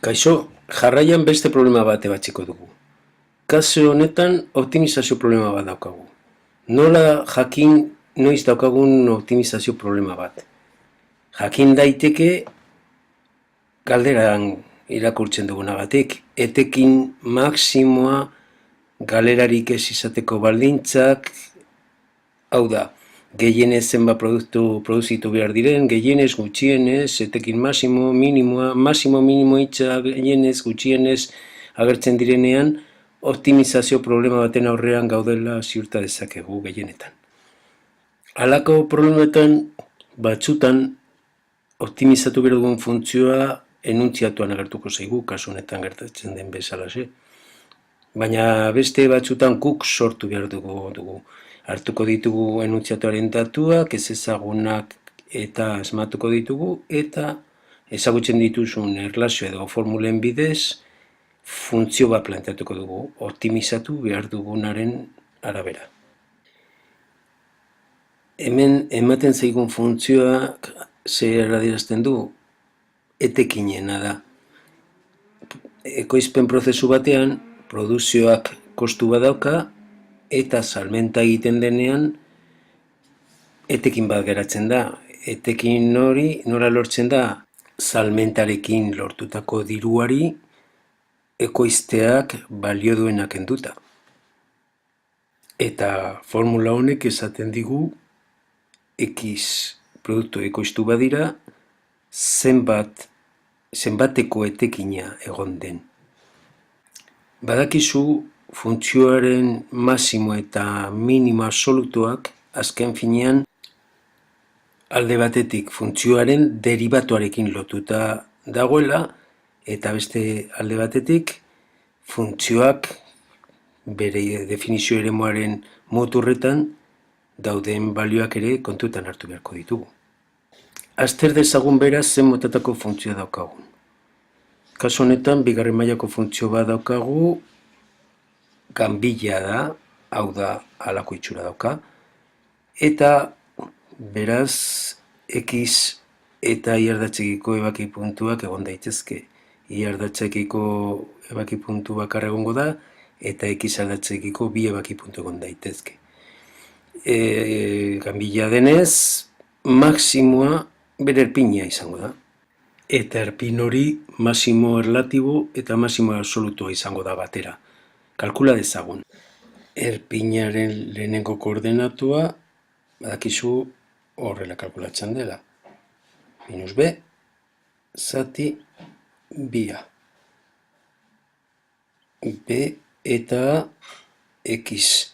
Kaixo, jarraian beste problema bat ebatziko dugu. Kasu honetan optimizazio problema bat daukagu. Nola jakin noiz daukagun optimizazio problema bat? Jakin daiteke galderan irakurtzen dugunagatik. Etekin maksimoa galerarik ez izateko baldintzak, hau da, gehienez zenbat produktu produzitu behar diren, gehienez, gutxienez, etekin masimo, minimoa, masimo, minimo hitza gehienez, gutxienez agertzen direnean, optimizazio problema baten aurrean gaudela ziurta dezakegu gehienetan. Halako problemetan batzutan optimizatu behar dugun funtzioa enuntziatuan agertuko zaigu, kasu honetan gertatzen den bezalaxe. Baina beste batzutan guk sortu behar dugu. Hartuko ditugu enuntziatuaren datuak, ez ezagunak eta asmatuko ditugu, eta ezagutzen dituzun erlazio edo formulen bidez, funtzio bat planteatuko dugu, optimizatu behar dugunaren arabera. Hemen ematen zaigun funtzioak zer adierazten du, etekinena da. Ekoizpen prozesu batean, produzioak kostu bat dauka, eta salmenta egiten denean, etekin bat geratzen da. Etekin hori nora lortzen da, salmentarekin lortutako diruari, ekoizteak balio duenak kenduta. Eta formula honek esaten digu, X produktu ekoiztu badira, zenbateko etekina egon den. Badakizu funtzioaren masimo eta minimo absolutuak azken finean alde batetik funtzioaren deribatuarekin lotuta dagoela eta beste alde batetik funtzioak bere definizio eremuaren muturretan dauden balioak ere kontutan hartu beharko ditugu. Azter dezagun beraz zen motatako funtzioa daukagun. Kasu honetan, bigarren mailako funtzio bat daukagu, ganbila da, hau da halako itxura dauka, eta beraz, X eta iardatzekiko ebaki puntuak egon daitezke. Iardatzekiko ebaki puntu bakar egongo da, eta X aldatzekiko bi ebaki puntu egon daitezke. Ganbila denez, maksimoa bere erpina izango da. Eta erpin hori masimo erlatibo eta masimo absolutua izango da batera. Kalkula dezagun. Erpinaren lehenengo koordenatua, badakizu horrela kalkulatzen dela. Minus B, zati bia. B eta X.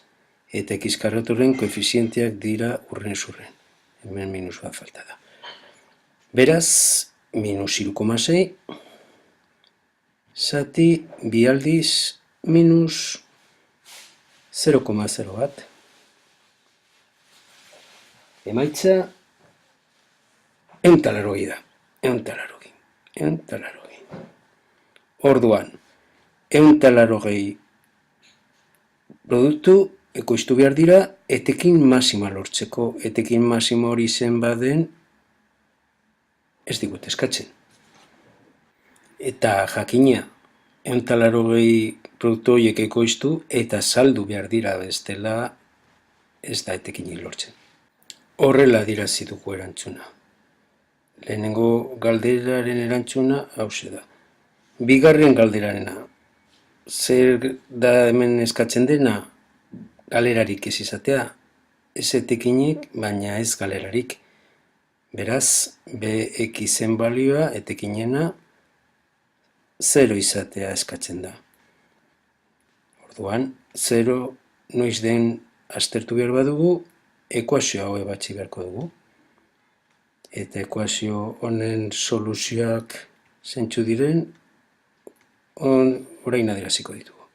Eta X karratorren koefizienteak dira urren ez urren. Hemen minus bat falta da. Beraz, minus 3,6, zati bi aldiz minus 0,0 bat. Emaitza, 180 da. 180. Orduan, 180 produktu ekoiztu behar dira etekin masima lortzeko. Etekin masima hori zen baden ez digut eskatzen. Eta jakina, 180 produktu horiek ekoiztu eta saldu behar dira bestela ez da etekinik lortzen. Horrela adirazi dugu erantzuna. Lehenengo galderaren erantzuna hauxe da. Bigarren galderarena, zer da hemen eskatzen dena? Galerarik ez izatea, ez etekinik, baina ez galerarik. Beraz, BX-en balioa, etekinena, 0 izatea eskatzen da. Orduan, 0 noiz den aztertu behar badugu, ekuazio hau ebatzi beharko dugu. Eta ekuazio honen soluzioak zentzu diren, orain adieraziko ditugu.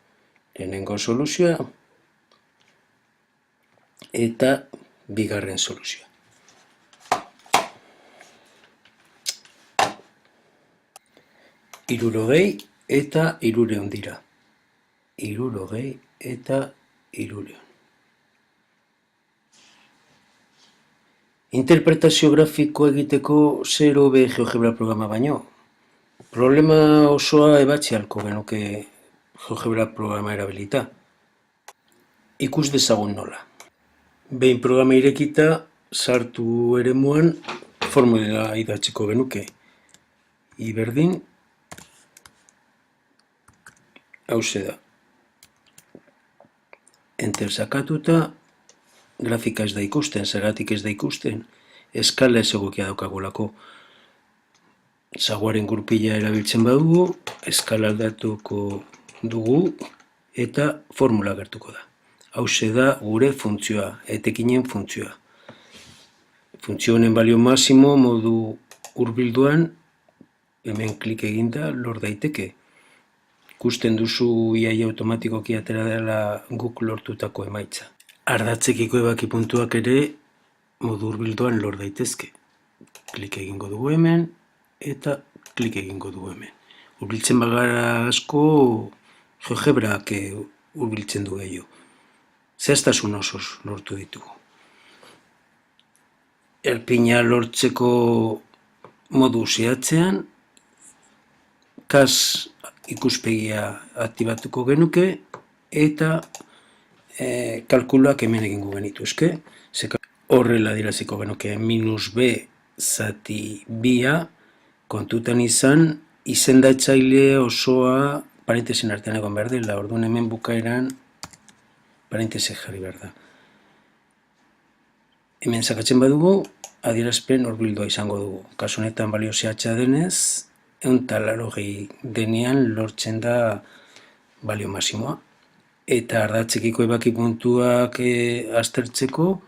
Lehenengo soluzioa eta bigarren soluzioa. Hirurogei eta 300 dira. 300 eta 300. Interpretazio grafiko egiteko zer hobe GeoGebra programa baino. Problema osoa ebatzi halko genuke GeoGebra programa erabilita. Ikus dezagun nola. Behin programa irekita, sartu eremuan formula idatziko genuke. I berdin, hauxe da. Enter sakatuta, grafika ez da ikusten, zergatik ez da ikusten, eskala ez egokia daukagulako. Zaguaren gurpila erabiltzen badugu, eskala aldatuko dugu eta formula gertuko da. Hauxe da gure funtzioa, etekinen funtzioa. Funtzio honen balio maximo modu hurbilduan, hemen klik eginda lor daiteke. Ikusten duzu iaia automatikoki atera dela guk lortutako emaitza. Ardatzekiko ebaki puntuak ere modu hurbilduan lor daitezke. Klik egingo dugu hemen eta klik egingo dugu hemen. Hurbiltzen bagara asko GeoGebrak hurbiltzen du gehiago. Zehaztasun osoz lortu ditugu. Erpina lortzeko modu zehatzean, kas ikuspegia aktibatuko genuke eta kalkuluak hemen egingo genituzke. Horrela adieraziko genuke -b zati bia kontutan izan izendatzaile osoa parentesien artean egon behar dela, orduan hemen bukaeran parentesek jarri behar da. Hemen sakatzen badugu, adierazpen horbildua izango dugu. Kasu honetan balio zehatza denez, 180 denean lortzen da balio maximoa. Eta ardatzekiko ebaki puntuak aztertzeko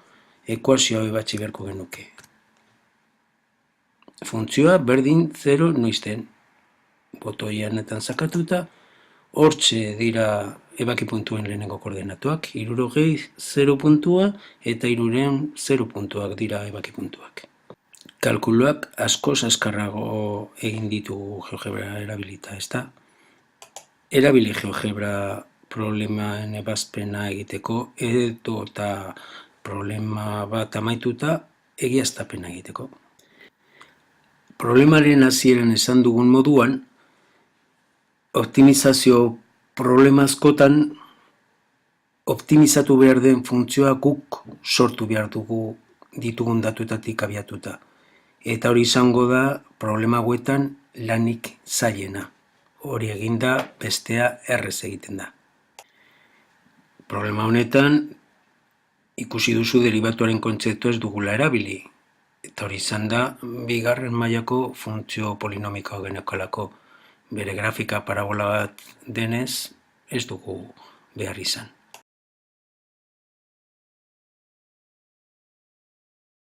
ekuazioa ebatzi beharko genuke. Funtzioa berdin 0 noizten. Botoianetan sakatuta, hortxe dira ebaki puntuen lehenengo koordenatuak, 60 0 puntua eta 300 0 puntuak dira ebaki puntuak. Kalkuluak askoz azkarrago egin ditugu GeoGebra erabilita, ezta? Erabili GeoGebra problemaen ebazpena egiteko edo eta problema bat amaituta egiaztapena egiteko. Problemaren hasieran esan dugun moduan, optimizazio problema askotan optimizatu behar den funtzioa guk sortu behar dugu ditugun datuetatik abiatuta. Eta hori izango da problema hauetan lanik zailena. Hori eginda bestea errez egiten da. Problema honetan ikusi duzu deribatuaren kontzeptua ez dugula erabili. Eta hori izan da bigarren mailako funtzio polinomikoa genekolako. Bere grafika parabola bat denez ez dugu behar izan.